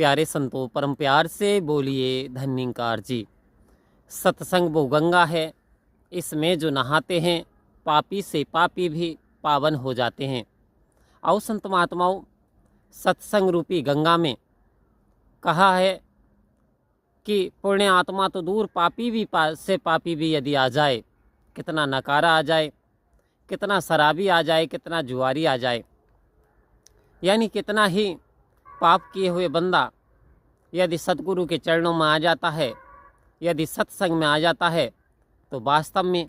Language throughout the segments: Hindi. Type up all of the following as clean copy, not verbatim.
प्यारे संतों, परम प्यार से बोलिए धन्यकार जी। सत्संग वो गंगा है, इसमें जो नहाते हैं पापी से पापी भी पावन हो जाते हैं। आओ संत महात्माओं, सत्संग रूपी गंगा में कहा है कि पुण्य आत्मा तो दूर, पापी भी से पापी भी यदि आ जाए, कितना नकारा आ जाए, कितना शराबी आ जाए, कितना जुआरी आ जाए, यानी कितना ही पाप किए हुए बंदा यदि सतगुरु के चरणों में आ जाता है, यदि सत्संग में आ जाता है, तो वास्तव में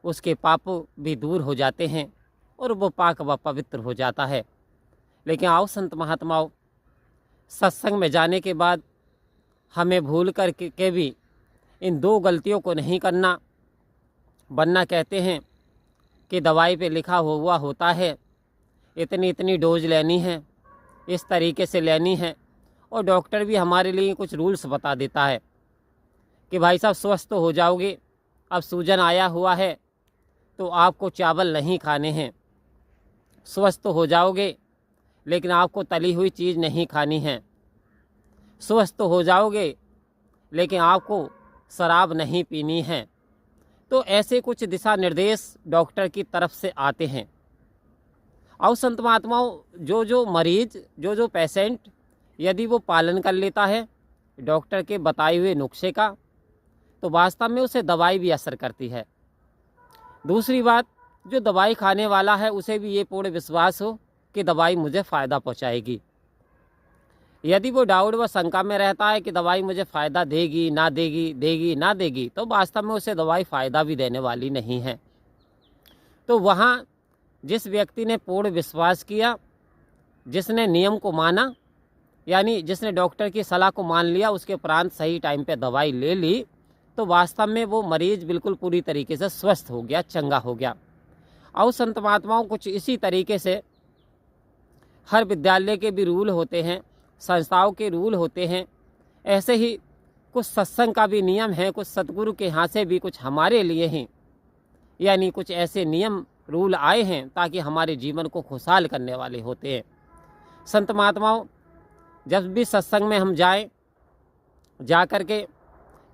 उसके पाप भी दूर हो जाते हैं और वो पाक व पवित्र हो जाता है। लेकिन आओ संत महात्माओं, सत्संग में जाने के बाद हमें भूल कर के भी इन दो गलतियों को नहीं करना। वरना कहते हैं कि दवाई पे लिखा हुआ होता है इतनी इतनी डोज लेनी है, इस तरीके से लेनी है, और डॉक्टर भी हमारे लिए कुछ रूल्स बता देता है कि भाई साहब स्वस्थ तो हो जाओगे, अब सूजन आया हुआ है तो आपको चावल नहीं खाने हैं, स्वस्थ तो हो जाओगे लेकिन आपको तली हुई चीज़ नहीं खानी है, स्वस्थ तो हो जाओगे लेकिन आपको शराब नहीं पीनी है। तो ऐसे कुछ दिशा निर्देश डॉक्टर की तरफ से आते हैं। और संत महात्माओं, जो मरीज, जो पेशेंट यदि वो पालन कर लेता है डॉक्टर के बताए हुए नुस्खे का, तो वास्तव में उसे दवाई भी असर करती है। दूसरी बात, जो दवाई खाने वाला है उसे भी ये पूर्ण विश्वास हो कि दवाई मुझे फ़ायदा पहुंचाएगी। यदि वो डाउट व शंका में रहता है कि दवाई मुझे फ़ायदा देगी ना देगी, देगी ना देगी, तो वास्तव में उसे दवाई फ़ायदा भी देने वाली नहीं है। तो वहाँ जिस व्यक्ति ने पूर्ण विश्वास किया, जिसने नियम को माना, यानी जिसने डॉक्टर की सलाह को मान लिया, उसके उपरांत सही टाइम पे दवाई ले ली, तो वास्तव में वो मरीज बिल्कुल पूरी तरीके से स्वस्थ हो गया, चंगा हो गया। और संत महात्माओं, कुछ इसी तरीके से हर विद्यालय के भी रूल होते हैं, संस्थाओं के रूल होते हैं, ऐसे ही कुछ सत्संग का भी नियम है, कुछ सतगुरु के यहाँ से भी कुछ हमारे लिए ही, यानी कुछ ऐसे नियम रूल आए हैं ताकि हमारे जीवन को खुशहाल करने वाले होते हैं। संत महात्माओं, जब भी सत्संग में हम जाएं, जा कर के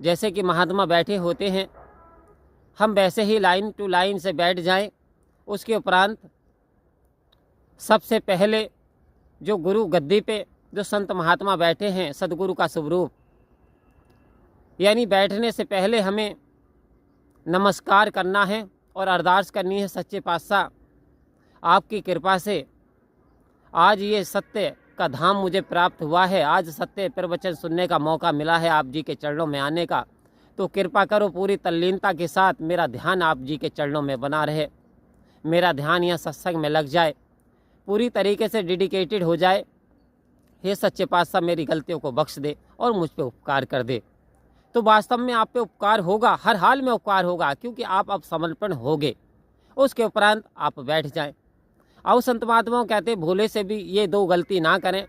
जैसे कि महात्मा बैठे होते हैं, हम वैसे ही लाइन टू लाइन से बैठ जाएं। उसके उपरांत सबसे पहले जो गुरु गद्दी पे जो संत महात्मा बैठे हैं, सदगुरु का स्वरूप, यानी बैठने से पहले हमें नमस्कार करना है और अरदास करनी है, सच्चे पातशाह आपकी कृपा से आज ये सत्य का धाम मुझे प्राप्त हुआ है, आज सत्य प्रवचन सुनने का मौका मिला है आप जी के चरणों में आने का, तो कृपा करो पूरी तल्लीनता के साथ मेरा ध्यान आप जी के चरणों में बना रहे, मेरा ध्यान यह सत्संग में लग जाए, पूरी तरीके से डेडिकेटेड हो जाए। हे सच्चे पातशाह मेरी गलतियों को बख्श दे और मुझ पे उपकार कर दे। तो वास्तव में आप पे उपकार होगा, हर हाल में उपकार होगा, क्योंकि आप अब समर्पण होगे। उसके उपरांत आप बैठ जाएं। और संत महात्माओं कहते भोले से भी ये दो गलती ना करें।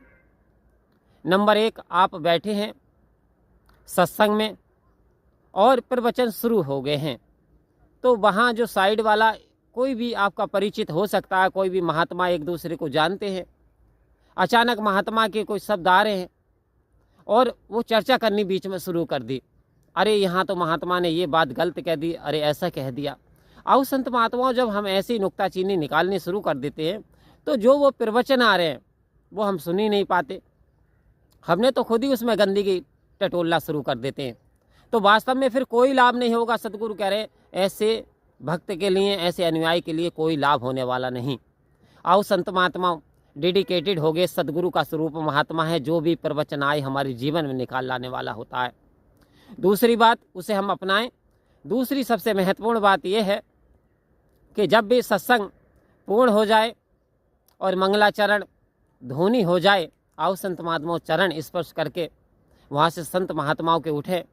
नंबर 1, आप बैठे हैं सत्संग में और प्रवचन शुरू हो गए हैं, तो वहाँ जो साइड वाला कोई भी आपका परिचित हो सकता है, कोई भी महात्मा एक दूसरे को जानते हैं, अचानक महात्मा के कोई शब्द आ रहे हैं और वो चर्चा करनी बीच में शुरू कर दी, अरे यहाँ तो महात्मा ने ये बात गलत कह दी, अरे ऐसा कह दिया। आओ संत महात्माओं, जब हम ऐसी नुक्ताचीनी निकालनी शुरू कर देते हैं तो जो वो प्रवचन आ रहे हैं वो हम सुन ही नहीं पाते, हमने तो खुद ही उसमें गंदगी टटोलना शुरू कर देते हैं। तो वास्तव में फिर कोई लाभ नहीं होगा। सतगुरु कह रहे हैं ऐसे भक्त के लिए, ऐसे अनुयायी के लिए कोई लाभ होने वाला नहीं। आओ संत महात्माओं, डेडिकेटेड हो गए, सदगुरु का स्वरूप महात्मा है, जो भी प्रवचन आए हमारे जीवन में निकाल लाने वाला होता है। दूसरी बात, उसे हम अपनाएं। दूसरी सबसे महत्वपूर्ण बात यह है कि जब भी सत्संग पूर्ण हो जाए और मंगलाचरण ध्वनि हो जाए, आओ संत महात्माओं चरण स्पर्श करके वहाँ से संत महात्माओं के उठे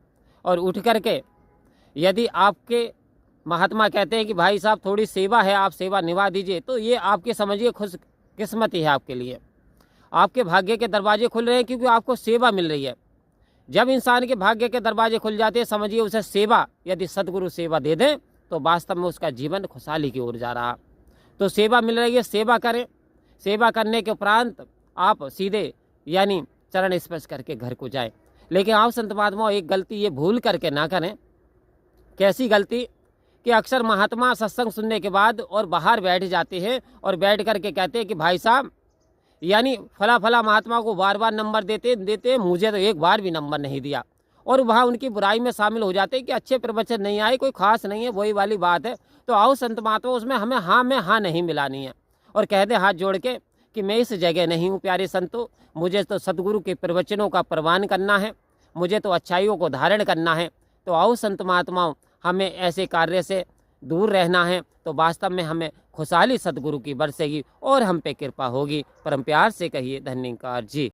और उठ करके, यदि आपके महात्मा कहते हैं कि भाई साहब थोड़ी सेवा है, आप सेवा निभा दीजिए, तो ये आपके समझिए खुश किस्मती है आपके लिए, आपके भाग्य के दरवाजे खुल रहे हैं, क्योंकि आपको सेवा मिल रही है। जब इंसान के भाग्य के दरवाजे खुल जाते हैं, समझिए उसे सेवा, यदि सदगुरु सेवा दे दें तो वास्तव में उसका जीवन खुशहाली की ओर जा रहा। तो सेवा मिल रही है, सेवा करें। सेवा करने के उपरांत आप सीधे यानी चरण स्पर्श करके घर को जाएं। लेकिन आओ संत महात्माओं, एक गलती ये भूल करके ना करें। कैसी गलती? कि अक्सर महात्मा सत्संग सुनने के बाद और बाहर बैठ जाते हैं और बैठ करके कहते हैं कि भाई साहब, यानी फला फला महात्मा को बार बार नंबर देते मुझे तो एक बार भी नंबर नहीं दिया, और वहाँ उनकी बुराई में शामिल हो जाते हैं कि अच्छे प्रवचन नहीं आए, कोई खास नहीं है, वही वाली बात है। तो आओ संत महात्मा, उसमें हमें हाँ में हाँ नहीं मिलानी है और कह दे हाथ जोड़ के कि मैं इस जगह नहीं हूँ प्यारे संतों, मुझे तो सदगुरु के प्रवचनों का प्रवान करना है, मुझे तो अच्छाइयों को धारण करना है। तो आओ संत महात्माओं, हमें ऐसे कार्य से दूर रहना है, तो वास्तव में हमें खुशहाली सदगुरु की बरसेगी और हम पे कृपा होगी। परम प्यार से कहिए धन्यकार जी।